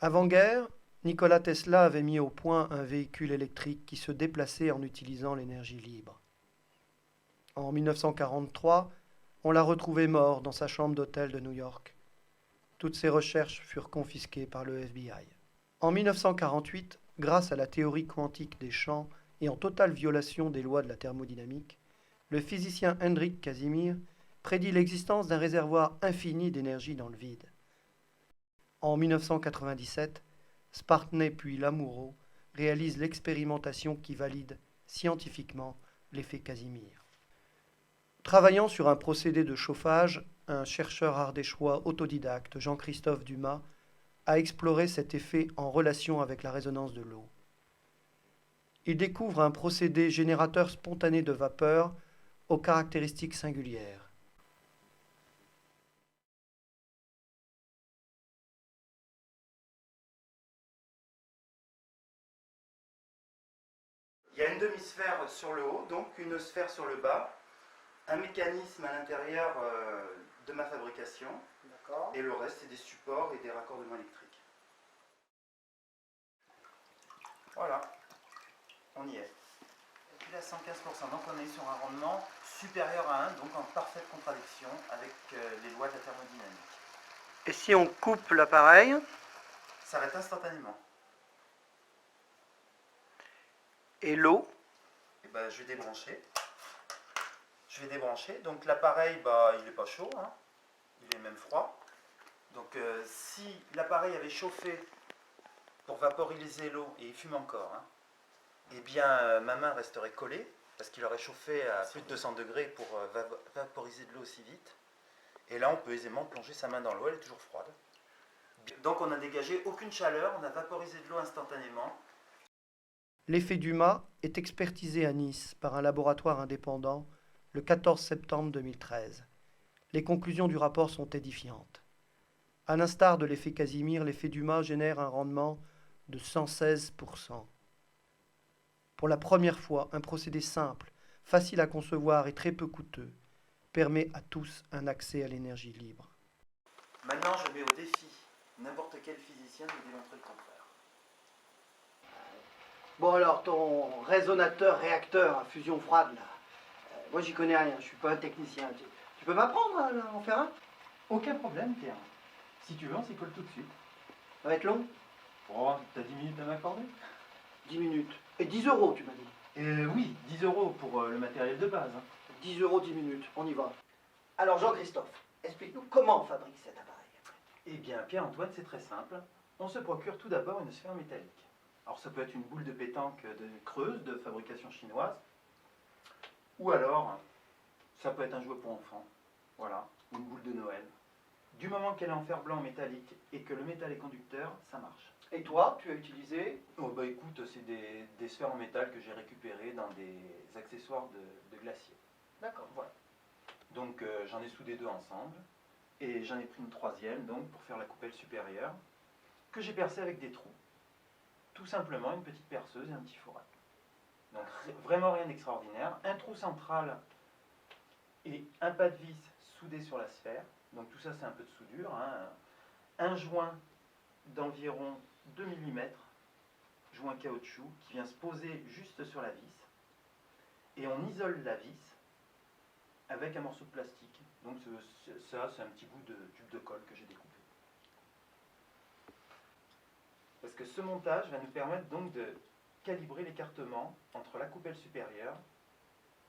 Avant-guerre, Nikola Tesla avait mis au point un véhicule électrique qui se déplaçait en utilisant l'énergie libre. En 1943, on l'a retrouvé mort dans sa chambre d'hôtel de New York. Toutes ses recherches furent confisquées par le FBI. En 1948, grâce à la théorie quantique des champs et en totale violation des lois de la thermodynamique, le physicien Hendrik Casimir prédit l'existence d'un réservoir infini d'énergie dans le vide. En 1997, Spartney puis Lamoureux réalisent l'expérimentation qui valide scientifiquement l'effet Casimir. Travaillant sur un procédé de chauffage, un chercheur ardéchois autodidacte, Jean-Christophe Dumas, a exploré cet effet en relation avec la résonance de l'eau. Il découvre un procédé générateur spontané de vapeur aux caractéristiques singulières. Il y a une demi-sphère sur le haut, donc une sphère sur le bas, un mécanisme à l'intérieur de ma fabrication, D'accord. et le reste c'est des supports et des raccordements électriques. Voilà, on y est. Et puis là, 115%. Donc on est sur un rendement supérieur à 1, donc en parfaite contradiction avec les lois de la thermodynamique. Et si on coupe l'appareil, Ça s'arrête instantanément. et l'eau, Et ben, je vais débrancher. Donc l'appareil, il n'est pas chaud, hein. Il est même froid. Donc si l'appareil avait chauffé pour vaporiser l'eau, et il fume encore, hein, eh bien ma main resterait collée, parce qu'il aurait chauffé à plus de 200 degrés pour vaporiser de l'eau aussi vite. Et là, on peut aisément plonger sa main dans l'eau, elle est toujours froide. Donc on n'a dégagé aucune chaleur, on a vaporisé de l'eau instantanément. L'effet Dumas est expertisé à Nice par un laboratoire indépendant le 14 septembre 2013. Les conclusions du rapport sont édifiantes. À l'instar de l'effet Casimir, l'effet Dumas génère un rendement de 116%. Pour la première fois, un procédé simple, facile à concevoir et très peu coûteux permet à tous un accès à l'énergie libre. Maintenant, je mets au défi n'importe quel physicien de démontrer le contraire. Bon alors, ton résonateur réacteur à fusion froide, là, moi j'y connais rien, je suis pas un technicien. Tu peux m'apprendre à en faire un? Aucun problème, Pierre. Si tu veux, on s'y colle tout de suite. Ça va être long? Oh, t'as 10 minutes à m'accorder? 10 minutes. Et 10 euros, tu m'as dit. Oui, 10 euros pour le matériel de base. 10 euros, 10 minutes, on y va. Alors Jean-Christophe, explique-nous comment on fabrique cet appareil. Eh bien, Pierre-Antoine, c'est très simple. On se procure tout d'abord une sphère métallique. Alors, ça peut être une boule de pétanque creuse de fabrication chinoise, ou alors, ça peut être un jouet pour enfants, voilà, ou une boule de Noël. Du moment qu'elle est en fer blanc métallique et que le métal est conducteur, ça marche. Et toi, tu as utilisé? Oh bah écoute, c'est des sphères en métal que j'ai récupérées dans des accessoires de glacier. D'accord. Voilà. Donc j'en ai soudé deux ensemble, et j'en ai pris une troisième donc pour faire la coupelle supérieure, que j'ai percée avec des trous. Tout simplement une petite perceuse et un petit fourrail. Donc vraiment rien d'extraordinaire. Un trou central et un pas de vis soudé sur la sphère. Donc tout ça c'est un peu de soudure, hein. Un joint d'environ 2 mm, joint caoutchouc, qui vient se poser juste sur la vis. Et on isole la vis avec un morceau de plastique. Donc ça c'est un petit bout de tube de colle que j'ai découpé. Parce que ce montage va nous permettre donc de calibrer l'écartement entre la coupelle supérieure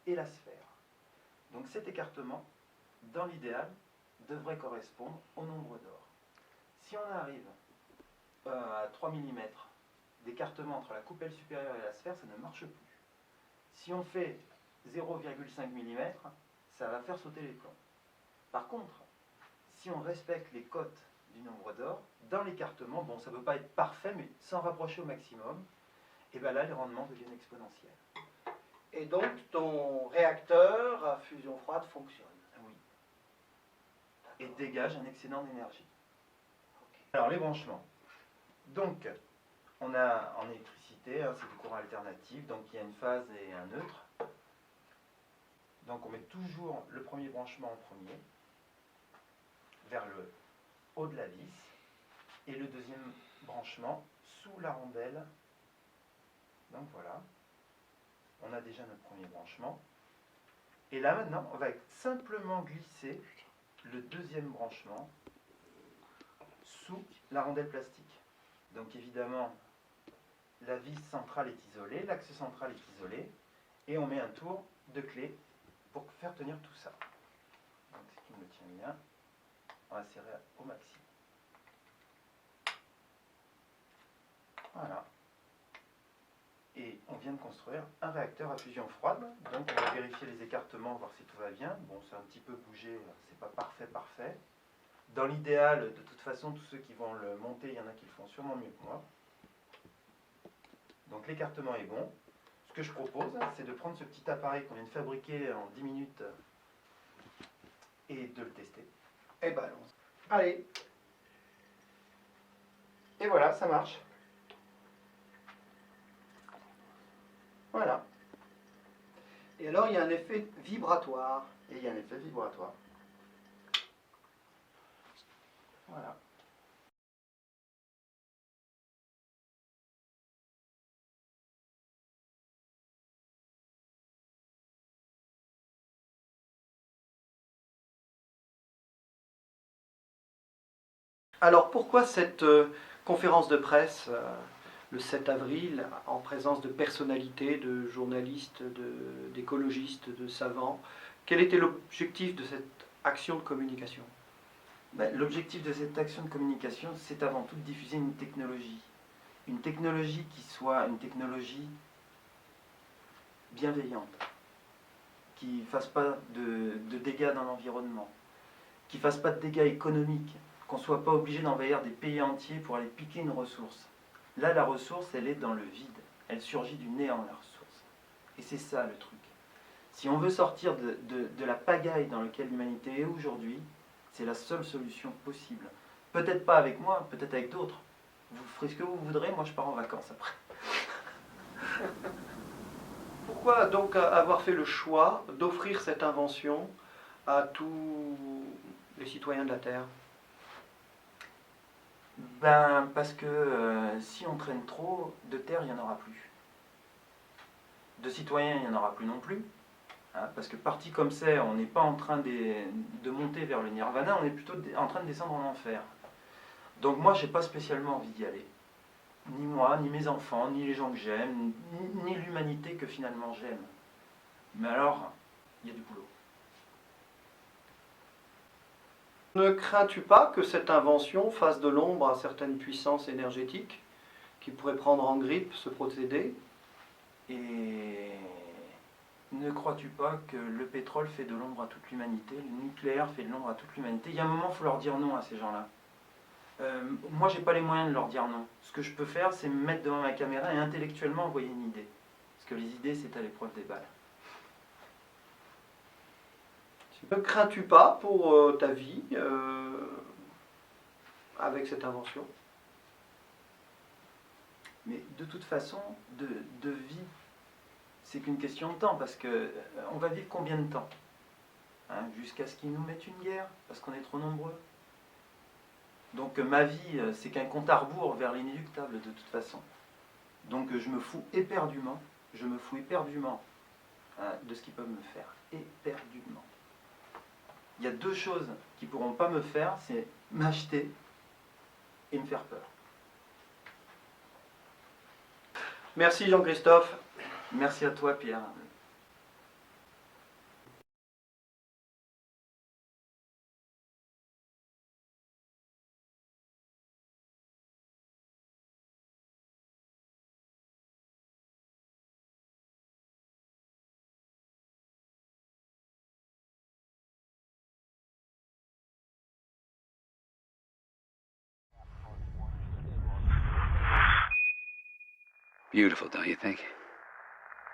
et la sphère. Donc cet écartement, dans l'idéal, devrait correspondre au nombre d'or. Si on arrive à 3 mm d'écartement entre la coupelle supérieure et la sphère, ça ne marche plus. Si on fait 0,5 mm, ça va faire sauter les plombs. Par contre, si on respecte les cotes du nombre d'or, dans l'écartement, bon, ça ne peut pas être parfait, mais s'en rapprocher au maximum, et bien là, les rendements deviennent exponentiels. Et donc, ton réacteur à fusion froide fonctionne? Oui. Et dégage un excédent d'énergie. Okay. Alors, les branchements. Donc, on a en électricité, hein, c'est du courant alternatif, donc il y a une phase et un neutre. Donc, on met toujours le premier branchement en premier, vers le haut de la vis. et le deuxième branchement sous la rondelle. Donc voilà, on a déjà notre premier branchement. Et là maintenant, on va simplement glisser le deuxième branchement sous la rondelle plastique. Donc évidemment, la vis centrale est isolée, l'axe central est isolé, et on met un tour de clé pour faire tenir tout ça. Donc ce qui me tient bien, on va serrer au maxi. Voilà. Et on vient de construire un réacteur à fusion froide, donc on va vérifier les écartements, voir si tout va bien. Bon, c'est un petit peu bougé, c'est pas parfait. Dans l'idéal, de toute façon, tous ceux qui vont le monter, il y en a qui le font sûrement mieux que moi. Donc l'écartement est bon. Ce que je propose, c'est de prendre ce petit appareil qu'on vient de fabriquer en 10 minutes et de le tester. Eh ben, allez. Et voilà, ça marche. Voilà. Et alors, il y a un effet vibratoire. Et il y a un effet vibratoire. Voilà. Alors, pourquoi cette conférence de presse le 7 avril, en présence de personnalités, de journalistes, d'écologistes, de savants? Quel était l'objectif de cette action de communication? L'objectif de cette action de communication, c'est avant tout de diffuser une technologie. Une technologie qui soit une technologie bienveillante, qui ne fasse pas de dégâts dans l'environnement, qui ne fasse pas de dégâts économiques, qu'on ne soit pas obligé d'envahir des pays entiers pour aller piquer une ressource. Là, la ressource, elle est dans le vide. Elle surgit du néant, la ressource. Et c'est ça le truc. Si on veut sortir de la pagaille dans laquelle l'humanité est aujourd'hui, c'est la seule solution possible. Peut-être pas avec moi, peut-être avec d'autres. Vous ferez ce que vous voudrez, moi je pars en vacances après. Pourquoi donc avoir fait le choix d'offrir cette invention à tous les citoyens de la Terre? Parce que si on traîne trop, de terre, il n'y en aura plus. De citoyens, il n'y en aura plus non plus. Hein, parce que parti comme c'est, on n'est pas en train de monter vers le nirvana, on est plutôt en train de descendre en enfer. Donc moi, j'ai pas spécialement envie d'y aller. Ni moi, ni mes enfants, ni les gens que j'aime, ni l'humanité que finalement j'aime. Mais alors, il y a du boulot. Ne crains-tu pas que cette invention fasse de l'ombre à certaines puissances énergétiques qui pourraient prendre en grippe ce procédé? Et ne crois-tu pas que le pétrole fait de l'ombre à toute l'humanité, le nucléaire fait de l'ombre à toute l'humanité? Il y a un moment, il faut leur dire non à ces gens-là. Moi, j'ai pas les moyens de leur dire non. Ce que je peux faire, c'est me mettre devant ma caméra et intellectuellement envoyer une idée. Parce que les idées, c'est à l'épreuve des balles. Ne crains-tu pas pour ta vie avec cette invention? Mais de toute façon, de vie, c'est qu'une question de temps, parce que on va vivre combien de temps, hein, jusqu'à ce qu'ils nous mettent une guerre, parce qu'on est trop nombreux. Donc ma vie, c'est qu'un compte à rebours vers l'inéluctable de toute façon. Donc je me fous éperdument, hein, de ce qu'ils peuvent me faire, éperdument. Il y a deux choses qui ne pourront pas me faire, c'est m'acheter et me faire peur. Merci Jean-Christophe. Merci à toi Pierre. Beautiful, don't you think?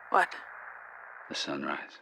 What? The sunrise.